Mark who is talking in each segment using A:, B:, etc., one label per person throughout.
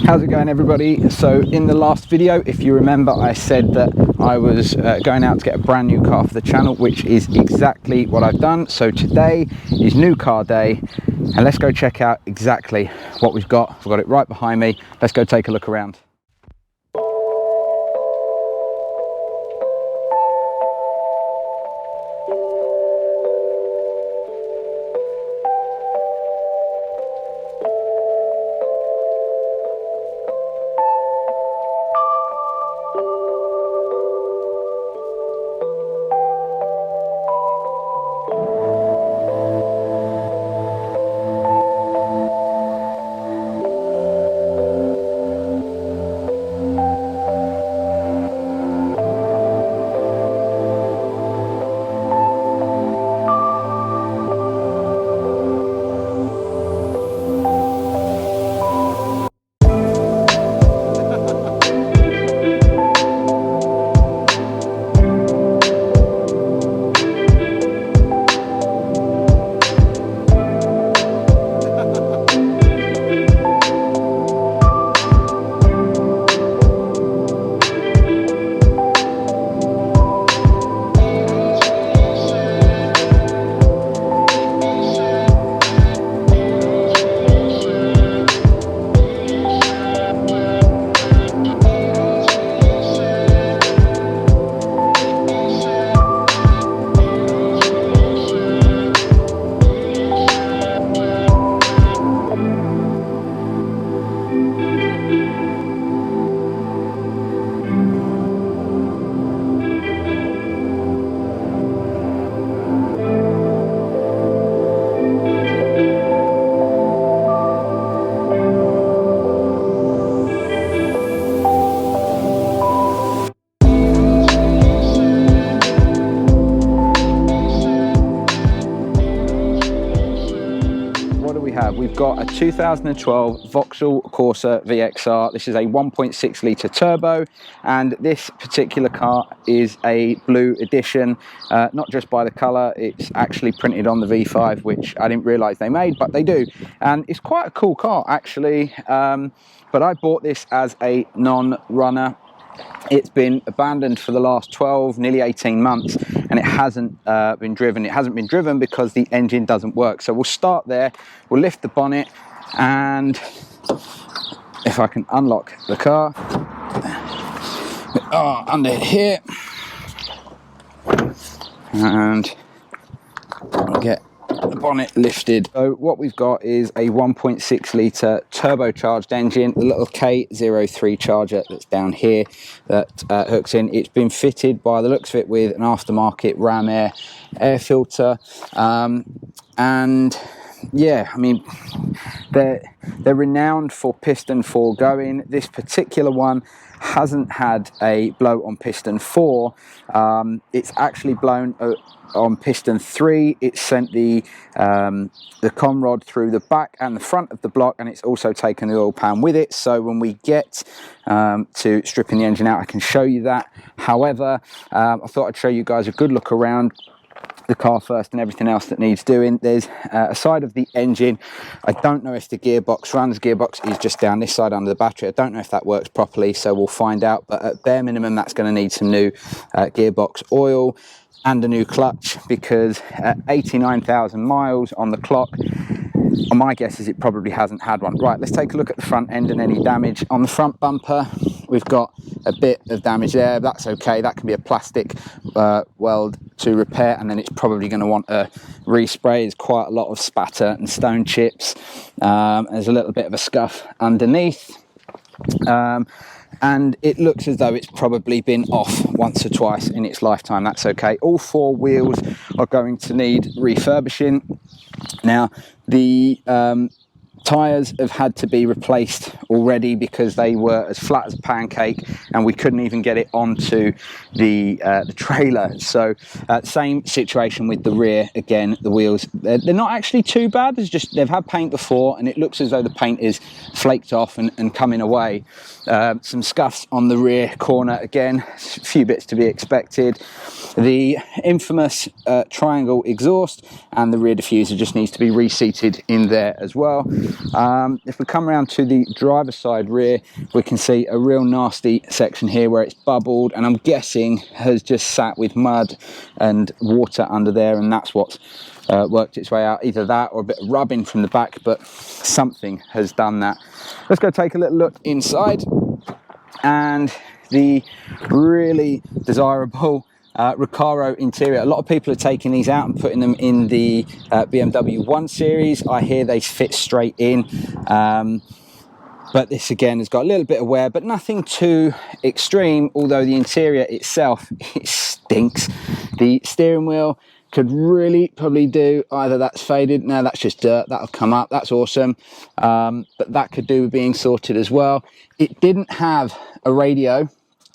A: How's it going, everybody? So in the last video, if you remember, I said that I was going out to get a brand new car for the channel, which is exactly what I've done. So today is new car day, and let's go check out exactly what we've got. I've got it right behind me. Let's go take a look around. We've got a 2012 Vauxhall Corsa VXR. This is a 1.6 litre turbo, and this particular car is a blue edition, not just by the colour, it's actually printed on the V5, which I didn't realise they made, but they do. And it's quite a cool car actually, but I bought this as a non-runner. It's been abandoned for the last 12, nearly 18 months, and it hasn't been driven. It hasn't been driven because the engine doesn't work. So we'll start there, we'll lift the bonnet, and if I can unlock the car, under here, and I'll get the bonnet lifted. So what we've got is a 1.6 litre turbocharged engine, a little K03 charger that's down here that hooks in. It's been fitted by the looks of it with an aftermarket Ram air filter, and yeah, I mean, they're renowned for piston 4 going. This particular one hasn't had a blow on piston 4. It's actually blown on piston 3. It sent the con rod through the back and the front of the block, and it's also taken the oil pan with it. So when we get to stripping the engine out, I can show you that. However, I thought I'd show you guys a good look around the car first and everything else that needs doing. There's a side of the engine. I don't know if the gearbox runs. Gearbox is just down this side under the battery. I don't know if that works properly, so we'll find out, but at bare minimum that's going to need some new gearbox oil and a new clutch, because at 89,000 miles on the clock, my guess is it probably hasn't had one. Right, let's take a look at the front end and any damage. On the front bumper, we've got a bit of damage there. That's okay, that can be a plastic weld to repair, and then it's probably going to want a respray. There's quite a lot of spatter and stone chips. There's a little bit of a scuff underneath. And it looks as though it's probably been off once or twice in its lifetime. That's okay. All 4 wheels are going to need refurbishing. Now, the tyres have had to be replaced already because they were as flat as a pancake, and we couldn't even get it onto the trailer. So same situation with the rear. Again, the wheels, they're not actually too bad. There's just, they've had paint before, and it looks as though the paint is flaked off and coming away. Some scuffs on the rear corner, again, a few bits to be expected. The infamous triangle exhaust and the rear diffuser just needs to be reseated in there as well. If we come around to the driver's side rear, we can see a real nasty section here where it's bubbled, and I'm guessing has just sat with mud and water under there, and that's what's worked its way out. Either that or a bit of rubbing from the back, but something has done that. Let's go take a little look inside, and the really desirable Recaro interior. A lot of people are taking these out and putting them in the BMW 1 Series. I hear they fit straight in, but this again has got a little bit of wear, but nothing too extreme, although the interior itself, it stinks. The steering wheel could really probably do, either that's faded, no, that's just dirt, that'll come up, that's awesome, but that could do with being sorted as well. It didn't have a radio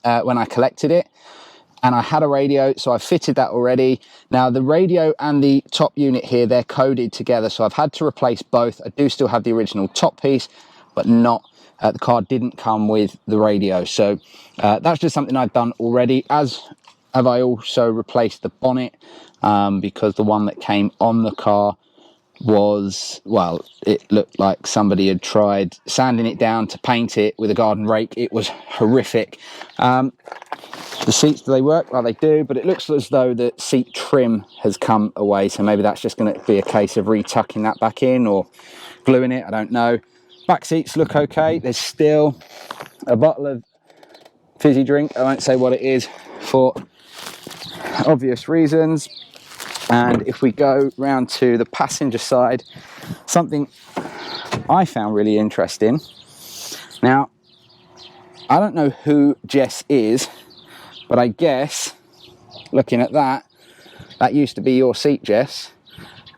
A: when I collected it, and I had a radio, so I fitted that already. Now the radio and the top unit here, they're coded together, so I've had to replace both. I do still have the original top piece, but not, the car didn't come with the radio. So that's just something I've done already, as have I also replaced the bonnet, because the one that came on the car was, well, it looked like somebody had tried sanding it down to paint it with a garden rake. It was horrific. The seats, do they work? Well, they do, but it looks as though the seat trim has come away, so maybe that's just going to be a case of retucking that back in or gluing it, I don't know. Back seats look okay. There's still a bottle of fizzy drink, I won't say what it is for obvious reasons. And if we go round to the passenger side, something I found really interesting. Now, I don't know who Jess is, but I guess, looking at that, that used to be your seat, Jess.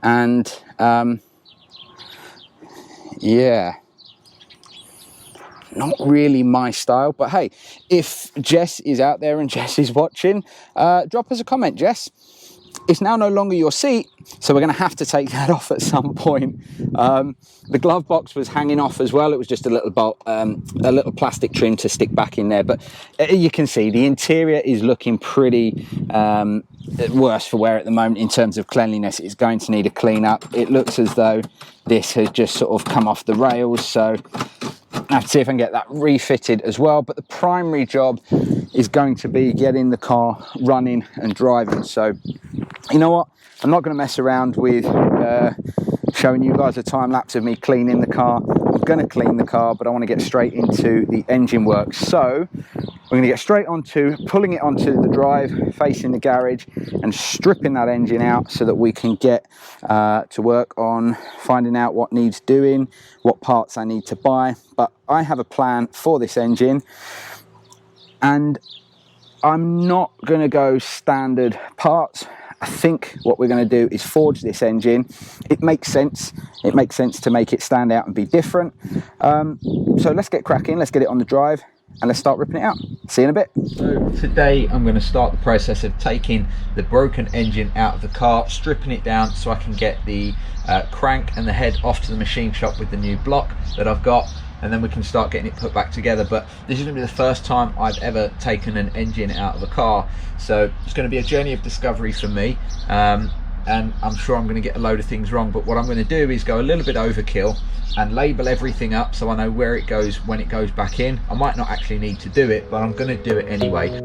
A: And, yeah, not really my style. But hey, if Jess is out there and Jess is watching, drop us a comment, Jess. It's now no longer your seat, so we're going to have to take that off at some point. The glove box was hanging off as well. It was just a little bolt, a little plastic trim to stick back in there. But you can see the interior is looking pretty worse for wear at the moment in terms of cleanliness. It's going to need a clean up. It looks as though this has just sort of come off the rails, so I have to see if I can get that refitted as well. But the primary job is going to be getting the car running and driving. So you know what, I'm not going to mess around with showing you guys a time lapse of me cleaning the car. I'm going to clean the car, but I want to get straight into the engine work. So we're going to get straight onto pulling it onto the drive, facing the garage, and stripping that engine out so that we can get to work on finding out what needs doing, what parts I need to buy. But I have a plan for this engine, and I'm not going to go standard parts. I think what we're going to do is forge this engine. It makes sense. It makes sense to make it stand out and be different. So let's get cracking. Let's get it on the drive and let's start ripping it out. See you in a bit. So today I'm going to start the process of taking the broken engine out of the car, stripping it down so I can get the crank and the head off to the machine shop with the new block that I've got, and then we can start getting it put back together. But this is going to be the first time I've ever taken an engine out of a car, so it's going to be a journey of discovery for me, and I'm sure I'm going to get a load of things wrong. But what I'm going to do is go a little bit overkill and label everything up so I know where it goes when it goes back in. I might not actually need to do it, but I'm going to do it anyway.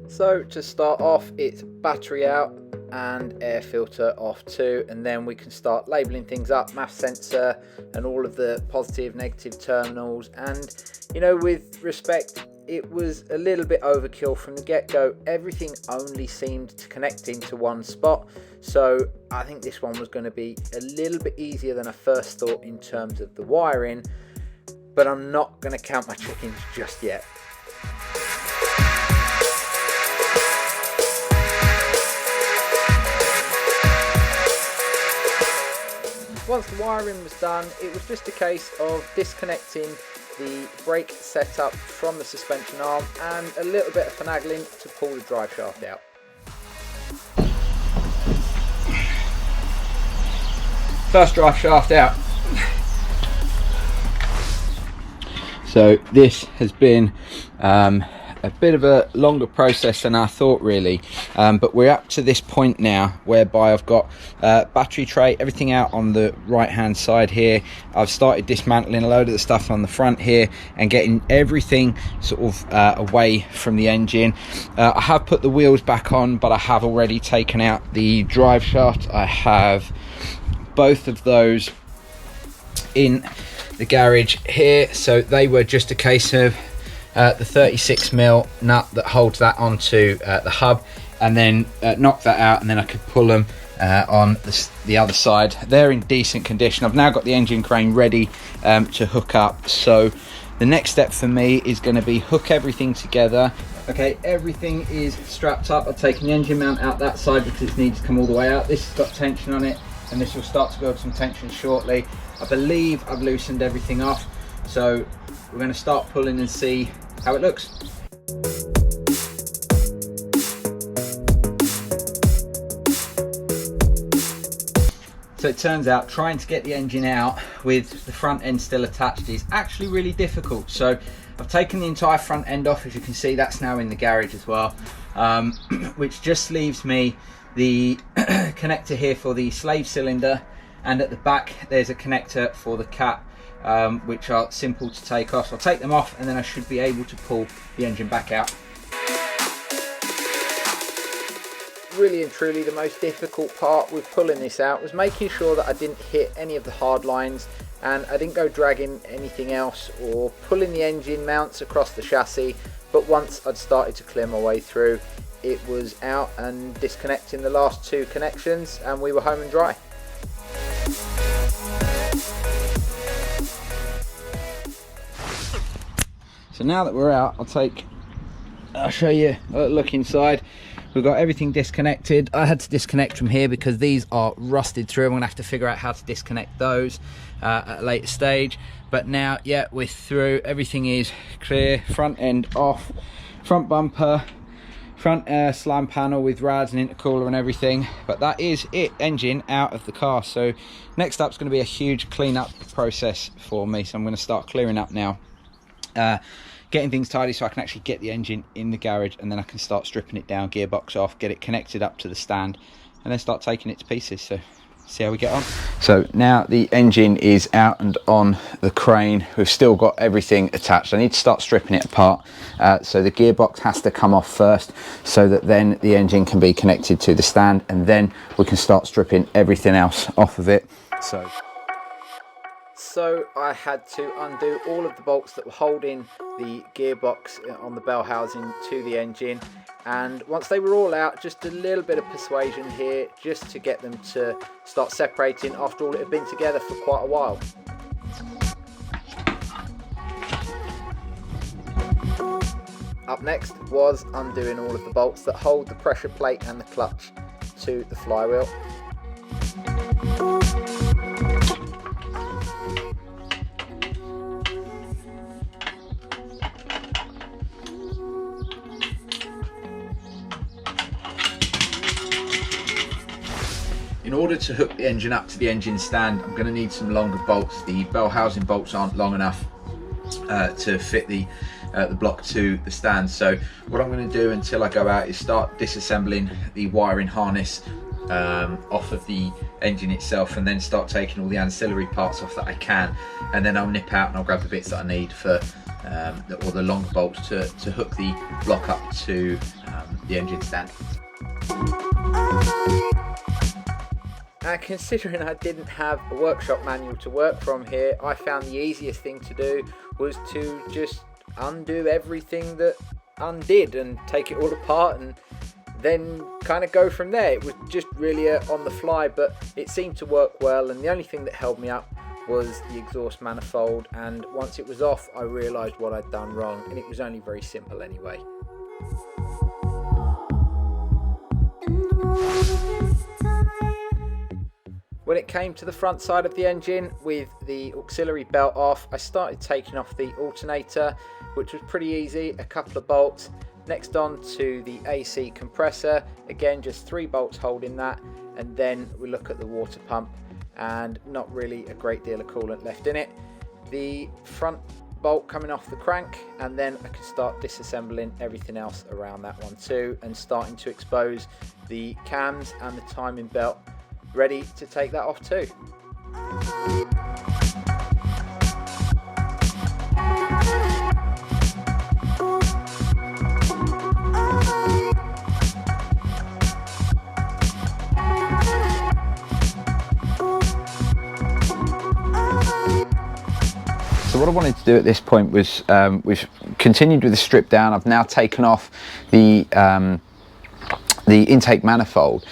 A: So to start off, it's battery out and air filter off too, and then we can start labeling things up, mass sensor and all of the positive negative terminals. And you know, with respect, it was a little bit overkill from the get-go. Everything only seemed to connect into one spot, so I think this one was going to be a little bit easier than I first thought in terms of the wiring, but I'm not going to count my chickens just yet. Once the wiring was done, it was just a case of disconnecting the brake setup from the suspension arm and a little bit of finagling to pull the drive shaft out. First drive shaft out. So this has been a bit of a longer process than I thought, really, but we're up to this point now whereby I've got battery tray, everything out on the right hand side here. I've started dismantling a load of the stuff on the front here and getting everything sort of away from the engine. I have put the wheels back on, but I have already taken out the drive shaft. I have both of those in the garage here, so they were just a case of the 36mm nut that holds that onto the hub, and then knock that out, and then I could pull them on the other side. They're in decent condition. I've now got the engine crane ready to hook up, so the next step for me is going to be hook everything together. Okay, everything is strapped up. I've taken the engine mount out that side because it needs to come all the way out. This has got tension on it, and this will start to build some tension shortly. I believe I've loosened everything off, so we're going to start pulling and see how it looks. So it turns out trying to get the engine out with the front end still attached is actually really difficult. So I've taken the entire front end off. As you can see, that's now in the garage as well, which just leaves me the connector here for the slave cylinder, and at the back there's a connector for the cap, which are simple to take off. So I'll take them off, and then I should be able to pull the engine back out. Really and truly, the most difficult part with pulling this out was making sure that I didn't hit any of the hard lines, and I didn't go dragging anything else or pulling the engine mounts across the chassis. But once I'd started to clear my way through, it was out and disconnecting the last two connections, and we were home and dry. So now that we're out, I'll show you a look inside. We've got everything disconnected. I had to disconnect from here because these are rusted through. I'm gonna have to figure out how to disconnect those at a later stage. But now, yeah, we're through. Everything is clear. Front end off, front bumper, front slam panel with rads and intercooler and everything. But that is it, engine out of the car. So next up is going to be a huge cleanup process for me. So I'm going to start clearing up now, getting things tidy so I can actually get the engine in the garage, and then I can start stripping it down, gearbox off, get it connected up to the stand, and then start taking it to pieces. So see how we get on. So now the engine is out and on the crane. We've still got everything attached. I need to start stripping it apart. So the gearbox has to come off first, so that then the engine can be connected to the stand, and then we can start stripping everything else off of it. So I had to undo all of the bolts that were holding the gearbox on the bell housing to the engine, and once they were all out, just a little bit of persuasion here just to get them to start separating. After all, it had been together for quite a while. Up next was undoing all of the bolts that hold the pressure plate and the clutch to the flywheel. In order to hook the engine up to the engine stand, I'm going to need some longer bolts. The bell housing bolts aren't long enough to fit the block to the stand. So what I'm going to do until I go out is start disassembling the wiring harness off of the engine itself, and then start taking all the ancillary parts off that I can, and then I'll nip out and I'll grab the bits that I need for all the long bolts to hook the block up to the engine stand. Considering I didn't have a workshop manual to work from here, I found the easiest thing to do was to just undo everything that undid and take it all apart, and then kind of go from there. It was just really on the fly, but it seemed to work well, and the only thing that held me up was the exhaust manifold, and once it was off I realised what I'd done wrong, and it was only very simple anyway. When it came to the front side of the engine with the auxiliary belt off, I started taking off the alternator, which was pretty easy, a couple of bolts. Next on to the AC compressor, again just 3 bolts holding that, and then we look at the water pump, and not really a great deal of coolant left in it. The front bolt coming off the crank, and then I can start disassembling everything else around that one too, and starting to expose the cams and the timing belt, ready to take that off too. So what I wanted to do at this point was we've continued with the strip down. I've now taken off the intake manifold,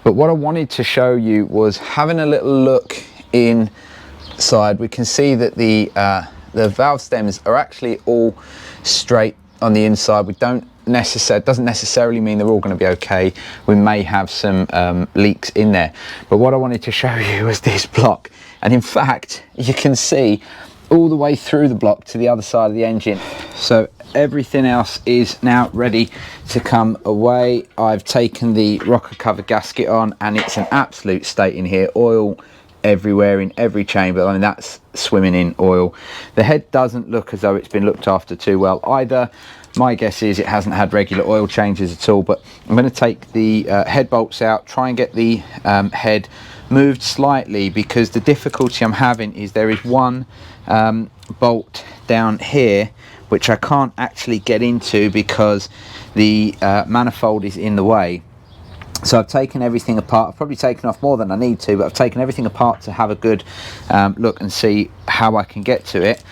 A: but what I wanted to show you was having a little look inside. We can see that the valve stems are actually all straight on the inside. We don't doesn't necessarily mean they're all going to be okay. We may have some leaks in there, but what I wanted to show you was this block, and in fact you can see all the way through the block to the other side of the engine. So everything else is now ready to come away. I've taken the rocker cover gasket on, and it's an absolute state in here. Oil everywhere in every chamber. I mean, that's swimming in oil. The head doesn't look as though it's been looked after too well either. My guess is it hasn't had regular oil changes at all, but I'm going to take the head bolts out, try and get the head moved slightly, because the difficulty I'm having is there is one bolt down here which I can't actually get into because the manifold is in the way. So I've taken everything apart. I've probably taken off more than I need to, but I've taken everything apart to have a good look and see how I can get to it.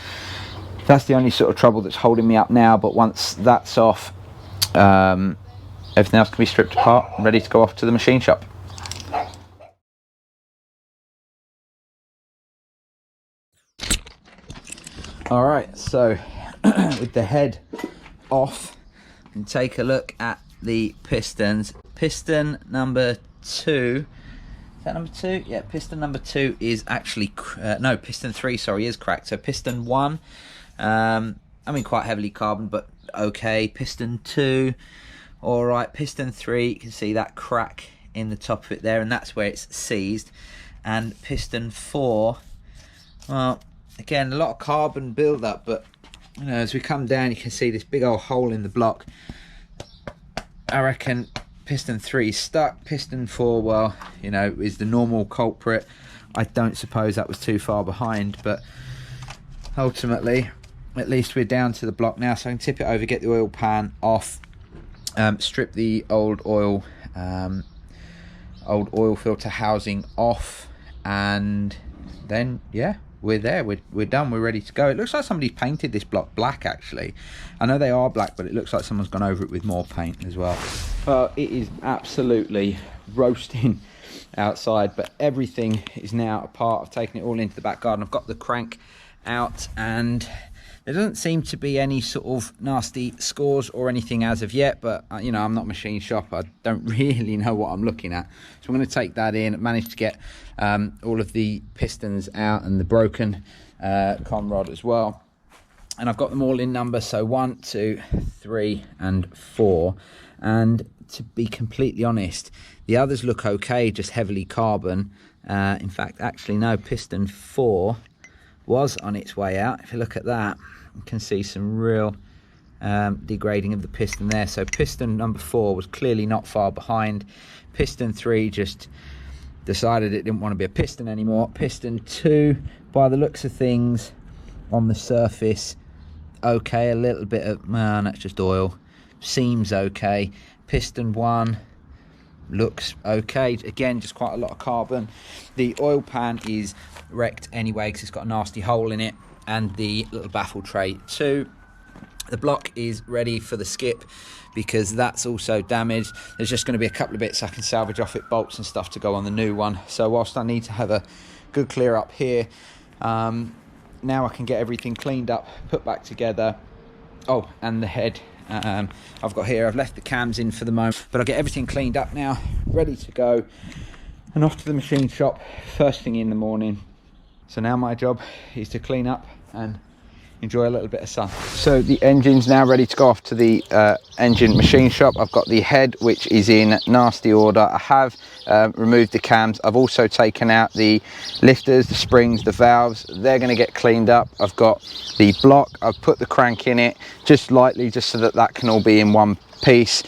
A: That's the only sort of trouble that's holding me up now, but once that's off, everything else can be stripped apart and ready to go off to the machine shop. All right, so with the head off, and take a look at the pistons. Piston number 2, is that number 2? Yeah, piston number 2 is actually no, piston 3, sorry, is cracked. So piston 1, I mean, quite heavily carbon, but okay. Piston 2, all right. Piston 3, you can see that crack in the top of it there, and that's where it's seized. And piston 4, well, again, a lot of carbon build up, but you know, as we come down, you can see this big old hole in the block. I reckon piston 3 is stuck. Piston 4, well, you know, is the normal culprit. I don't suppose that was too far behind, but ultimately, at least we're down to the block now, so I can tip it over, get the oil pan off, strip the old oil filter housing off, and then yeah, we're there, we're done, we're ready to go. It looks like somebody's painted this block black, actually. I know they are black, but it looks like someone's gone over it with more paint as well. Well, it is absolutely roasting outside, but everything is now apart. I've taken it all into the back garden. I've got the crank out, and there doesn't seem to be any sort of nasty scores or anything as of yet, but you know, I'm not a machine shop, I don't really know what I'm looking at. So I'm going to take that in. I managed to get all of the pistons out and the broken con rod as well, and I've got them all in number, so 1, 2, 3 and 4. And to be completely honest, the others look okay, just heavily carbon. In fact, actually no, piston 4 was on its way out. If you look at that, you can see some real degrading of the piston there. So piston number 4 was clearly not far behind. Piston 3 just decided it didn't want to be a piston anymore. Piston 2, by the looks of things on the surface, okay, a little bit of, man, that's just oil. Seems okay. Piston 1 looks okay, again, just quite a lot of carbon. The oil pan is wrecked anyway because it's got a nasty hole in it, and the little baffle tray too. The block is ready for the skip because that's also damaged. There's just going to be a couple of bits I can salvage off it, bolts and stuff to go on the new one. So whilst I need to have a good clear up here, now I can get everything cleaned up, put back together. Oh, and the head I've got here, I've left the cams in for the moment, but I'll get everything cleaned up now, ready to go, and off to the machine shop first thing in the morning. So now my job is to clean up and enjoy a little bit of sun. So the engine's now ready to go off to the engine machine shop. I've got the head, which is in nasty order. I have removed the cams. I've also taken out the lifters, the springs, the valves. They're going to get cleaned up. I've got the block. I've put the crank in it just lightly, just so that that can all be in one piece.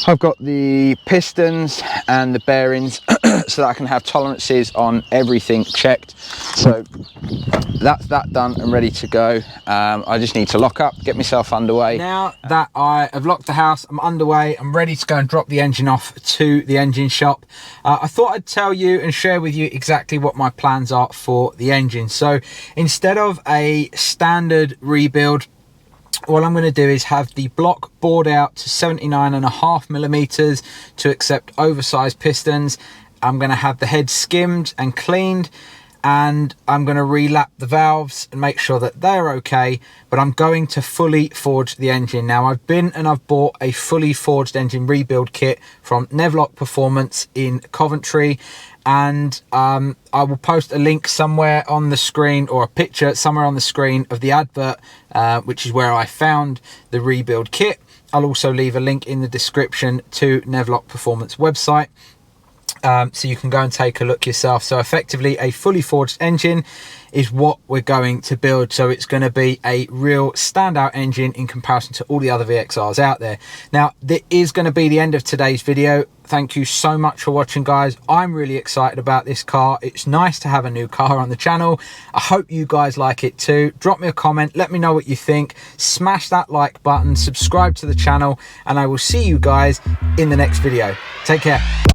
A: I've got the pistons and the bearings so that I can have tolerances on everything checked. So that's that done and ready to go. I just need to lock up, get myself underway. Now that I have locked the house, I'm underway. I'm ready to go and drop the engine off to the engine shop. I thought I'd tell you and share with you exactly what my plans are for the engine. So instead of a standard rebuild, what I'm going to do is have the block bored out to 79.5 millimeters to accept oversized pistons. I'm going to have the head skimmed and cleaned, and I'm going to relap the valves and make sure that they're okay, but I'm going to fully forge the engine. Now I've bought a fully forged engine rebuild kit from Nevlock Performance in Coventry, and I will post a link somewhere on the screen, or a picture somewhere on the screen of the advert, which is where I found the rebuild kit. I'll also leave a link in the description to Nevlock Performance website, so you can go and take a look yourself. So effectively a fully forged engine is what we're going to build. So it's going to be a real standout engine in comparison to all the other VXRs out there. Now, that is going to be the end of today's video. Thank you so much for watching, guys. I'm really excited about this car. It's nice to have a new car on the channel. I hope you guys like it too. Drop me a comment, let me know what you think. Smash that like button, subscribe to the channel, and I will see you guys in the next video. Take care.